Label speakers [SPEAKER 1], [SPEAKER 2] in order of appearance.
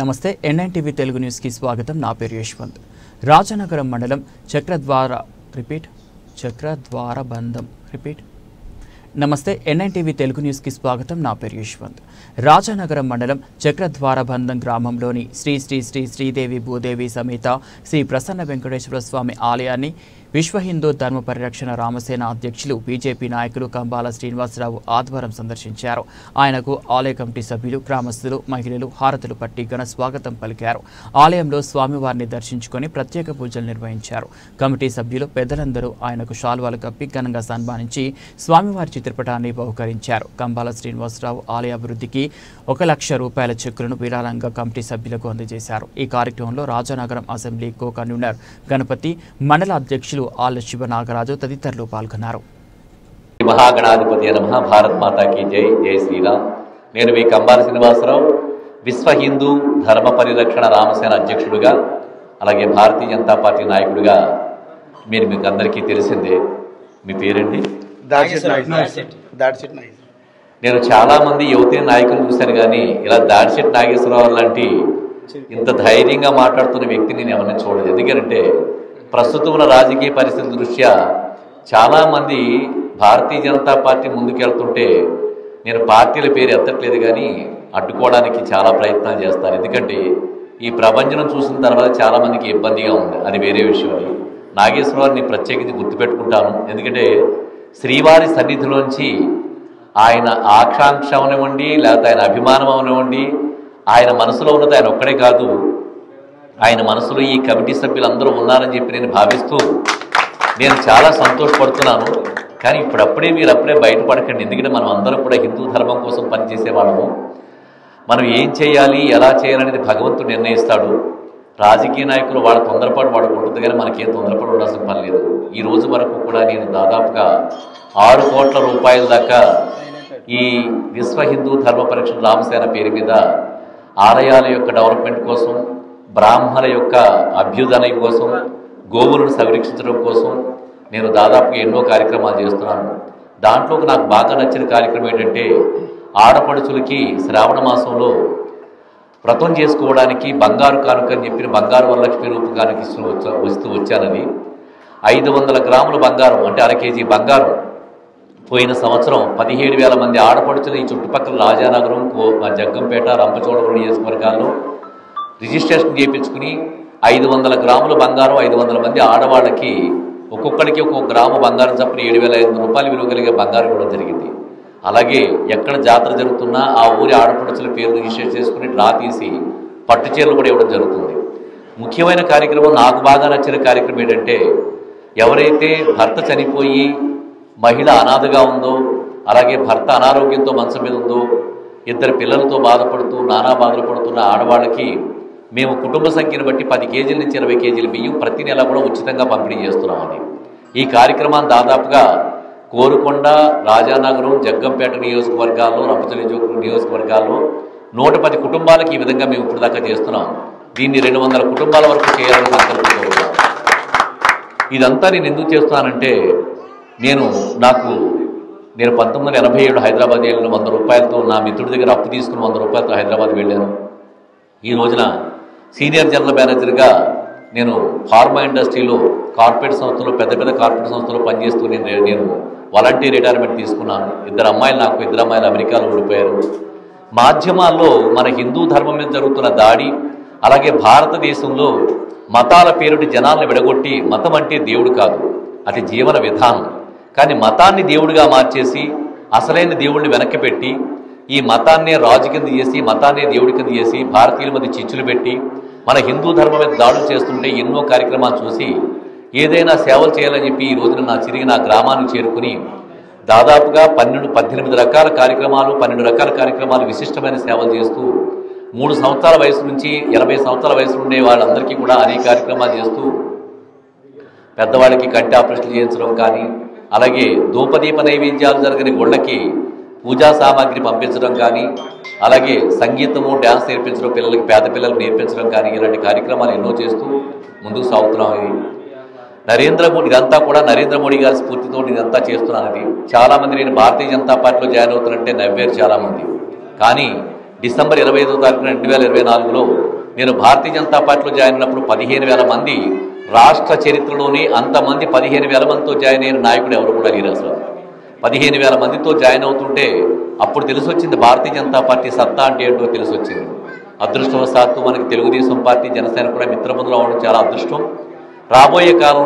[SPEAKER 1] నమస్తే NNTV Telugu news కి స్వాగతం. నా పేరు యశ్వంత్. రాజనగరం మండలం నమస్తే ఎన్ఎన్టీవీ తెలుగు న్యూస్ కి స్వాగతం. నా పేరు యశ్వంత్. రాజనగరం మండలం చక్రద్వారబంధం గ్రామంలోని శ్రీ శ్రీ శ్రీ శ్రీదేవి భూదేవి సమేత శ్రీ ప్రసన్న వెంకటేశ్వర స్వామి ఆలయాన్ని విశ్వ హిందూ ధర్మ పరిరక్షణ రామసేన అధ్యక్షులు బీజేపీ నాయకులు కంబాల శ్రీనివాసరావు ఆదివారం సందర్శించారు. ఆయనకు ఆలయ కమిటీ సభ్యులు, గ్రామస్తులు, మహిళలు హారతులు పట్టి ఘన స్వాగతం పలికారు. ఆలయంలో స్వామివారిని దర్శించుకొని ప్రత్యేక పూజలు నిర్వహించారు. కమిటీ సభ్యులు, పెద్దలందరూ ఆయనకు శాల్వాలు కప్పి ఘనంగా సన్మానించి స్వామివారి చిత్రపటాన్ని బహుకరించారు. కంబాల శ్రీనివాసరావు ఆలయ అభివృద్ధికి 1 లక్ష రూపాయల చెక్కులను విరాళంగా కమిటీ సభ్యులకు అందజేశారు. ఈ కార్యక్రమంలో Rajanagaram assembly co convener Ganapathi, మండల అధ్యక్షులు ఆళ్ల శివనాగరాజు తదితరులు పాల్గొన్నారు.
[SPEAKER 2] మహాగణాధిపతి నమః. భారత్ మాతాకి జై. జై శ్రీరామ్. నేను మీ కంబాల శ్రీనివాసరావు, విశ్వ హిందూ ధర్మ పరిరక్షణ రామసేన అధ్యక్షుడిగా, అలాగే భారతీయ జనతా పార్టీ నాయకుడిగా మీకు అందరికీ తెలిసిందే. మీ పేరండి? నేను చాలామంది యువతీ నాయకులు చూశాను, కానీ ఇలా దాడిశెట్టి నాగేశ్వరరావు లాంటి ఇంత ధైర్యంగా మాట్లాడుతున్న వ్యక్తిని నేను ఎవరిని చూడలేదు. ఎందుకంటే ప్రస్తుతం ఉన్న రాజకీయ పరిస్థితుల దృష్ట్యా చాలామంది భారతీయ జనతా పార్టీ ముందుకెళ్తుంటే నేను పార్టీల పేరు ఎత్తట్లేదు, కానీ అడ్డుకోవడానికి చాలా ప్రయత్నాలు చేస్తాను. ఎందుకంటే ఈ ప్రపంచం చూసిన తర్వాత చాలామందికి ఇబ్బందిగా ఉంది, అది వేరే విషయం. నాగేశ్వరరావుని ప్రత్యేకించి గుర్తుపెట్టుకుంటాను. ఎందుకంటే శ్రీవారి సన్నిధిలోంచి ఆయన ఆకాంక్ష అవనివ్వండి, లేకపోతే ఆయన అభిమానం అవనివ్వండి, ఆయన మనసులో ఉన్నది ఆయన ఒక్కడే కాదు, ఆయన మనసులో ఈ కమిటీ సభ్యులందరూ ఉన్నారని చెప్పి నేను భావిస్తూ నేను చాలా సంతోషపడుతున్నాను. కానీ మీరు అప్పుడే బయటపడకండి. ఎందుకంటే మనం అందరం కూడా హిందూ ధర్మం కోసం పనిచేసేవాళ్ళము. మనం ఏం చేయాలి, ఎలా చేయాలనేది భగవంతుడు నిర్ణయిస్తాడు. రాజకీయ నాయకులు వాళ్ళ తొందరపాటు వాడుకు ఉంటుంది, కానీ మనకేం తొందరపాటు ఉండాల్సిన పని లేదు. ఈ రోజు వరకు కూడా నేను దాదాపుగా 6 కోట్ల రూపాయల దాకా ఈ విశ్వ హిందూ ధర్మ పరిరక్షణ రామసేన పేరు మీద ఆలయాల యొక్క డెవలప్మెంట్ కోసం, బ్రాహ్మణుల యొక్క అభ్యుదయం కోసం, గోవులను సంరక్షించడం కోసం నేను దాదాపుగా ఎన్నో కార్యక్రమాలు చేస్తున్నాను. దాంట్లో నాకు బాగా నచ్చిన కార్యక్రమం ఏంటంటే ఆడపడుచులకి శ్రావణ మాసంలో వ్రతం చేసుకోవడానికి బంగారు కానుక అని చెప్పిన బంగారు వరలక్ష్మి రూపకానికి వస్తూ వచ్చానని 500 గ్రాముల బంగారం, అంటే 1 కేజీ బంగారం పోయిన సంవత్సరం 17,000 మంది ఆడపడుచులు ఈ చుట్టుపక్కల రాజానగరం, జగ్గంపేట, రంపచోడవరం నియోజకవర్గాల్లో రిజిస్ట్రేషన్ చేయించుకుని 500 గ్రాముల బంగారం 500 మంది ఆడవాళ్ళకి ఒక్కొక్కడికి 1 గ్రాము బంగారం చప్పున 7,500 రూపాయలు విలువ కలిగే బంగారం ఇవ్వడం జరిగింది. అలాగే ఎక్కడ జాతర జరుగుతున్నా ఆ ఊరి ఆడపడుచుల పేరు రిజిస్టర్ చేసుకుని డ్రా తీసి పట్టు చీరలు కూడా ఇవ్వడం జరుగుతుంది. ముఖ్యమైన కార్యక్రమం, నాకు బాగా నచ్చిన కార్యక్రమం ఏంటంటే ఎవరైతే భర్త చనిపోయి మహిళ అనాథగా ఉందో, అలాగే భర్త అనారోగ్యంతో మంచం మీద ఉందో, 2 పిల్లలతో బాధపడుతూ నానా బాధలు పడుతున్న ఆడవాళ్ళకి మేము కుటుంబ సంఖ్యను బట్టి 10 కేజీల నుంచి 20 కేజీల బియ్యం ప్రతి నెల కూడా ఉచితంగా పంపిణీ చేస్తున్నామని. ఈ కార్యక్రమాన్ని దాదాపుగా కోరుకొండ, రాజానగరం, జగ్గంపేట నియోజకవర్గాల్లో, రంపచోడవరం నియోజకవర్గాల్లో 110 కుటుంబాలకి ఈ విధంగా మేము ఇప్పుడు దాకా చేస్తున్నాం. దీన్ని 200 కుటుంబాల వరకు చేయాలని సంకల్పంతో ఉన్నాం. ఇదంతా నేను ఎందుకు చేస్తున్నానంటే నేను 1987 హైదరాబాద్ వెళ్ళిన 100 రూపాయలతో నా మిత్రుడి దగ్గర అప్పు తీసుకుని 100 రూపాయలతో హైదరాబాద్ వెళ్ళాను. ఈ రోజున సీనియర్ జనరల్ మేనేజర్గా నేను ఫార్మా ఇండస్ట్రీలో కార్పొరేట్ సంస్థలో, పెద్ద కార్పొరేట్ సంస్థలో పనిచేస్తూ నేను వాలంటీర్ రిటైర్మెంట్ తీసుకున్నాను. 2 అమ్మాయిలు, నాకు 2 అమ్మాయిలు అమెరికాలో ఓడిపోయారు. మాధ్యమాల్లో మన హిందూ ధర్మం మీద జరుగుతున్న దాడి, అలాగే భారతదేశంలో మతాల పేరుటి జనాలను విడగొట్టి, మతం అంటే దేవుడు కాదు, అది జీవన విధానం. కానీ మతాన్ని దేవుడిగా మార్చేసి అసలైన దేవుడిని వెనక్కి పెట్టి ఈ మతాన్నే రాజు కింద చేసి, మతాన్నే దేవుడి కింద చేసి భారతీయుల మధ్య చిచ్చులు పెట్టి మన హిందూ ధర్మం మీద దాడులు చేస్తుంటే ఎన్నో కార్యక్రమాలు చూసి ఏదైనా సేవలు చేయాలని చెప్పి ఈ రోజున నా గ్రామానికి చేరుకుని దాదాపుగా 18 రకాల కార్యక్రమాలు, 12 రకాల కార్యక్రమాలు, విశిష్టమైన సేవలు చేస్తూ 3 సంవత్సరాల వయసు నుంచి 80 సంవత్సరాల వయసు ఉండే వాళ్ళందరికీ కూడా అనేక కార్యక్రమాలు చేస్తూ పెద్దవాళ్ళకి కంటి ఆపరేషన్లు చేయించడం కానీ, అలాగే ధూపదీప నైవేద్యాలు జరిగిన గుళ్ళకి పూజా సామాగ్రి పంపించడం కానీ, అలాగే సంగీతము, డ్యాన్స్ నేర్పించడం, పిల్లలకి, పేద పిల్లలకు నేర్పించడం కానీ, ఇలాంటి కార్యక్రమాలు ఎన్నో చేస్తూ ముందుకు సాగుతున్నాం. ఇదంతా కూడా నరేంద్ర మోడీ గారి స్ఫూర్తితో ఇదంతా చేస్తున్నాను. చాలామంది నేను భారతీయ జనతా పార్టీలో జాయిన్ అవుతున్నట్టే నవ్వారు చాలామంది. కానీ డిసెంబర్ 25వ తారీఖున 2024లో నేను భారతీయ జనతా పార్టీలో జాయిన్ అయినప్పుడు 15,000 మంది, రాష్ట్ర చరిత్రలోని అంతమంది 15,000 మందితో జాయిన్ అయిన నాయకుడు ఎవరు కూడా లేరు. అసలు 15,000 మందితో జాయిన్ అవుతుంటే అప్పుడు తెలిసొచ్చింది భారతీయ జనతా పార్టీ సత్తా అంటే ఏంటో తెలిసొచ్చింది. అదృష్టవశాత్తు మనకి తెలుగుదేశం పార్టీ, జనసేన కూడా మిత్రబంధులు అవ్వడం చాలా అదృష్టం. రాబోయే కాలంలో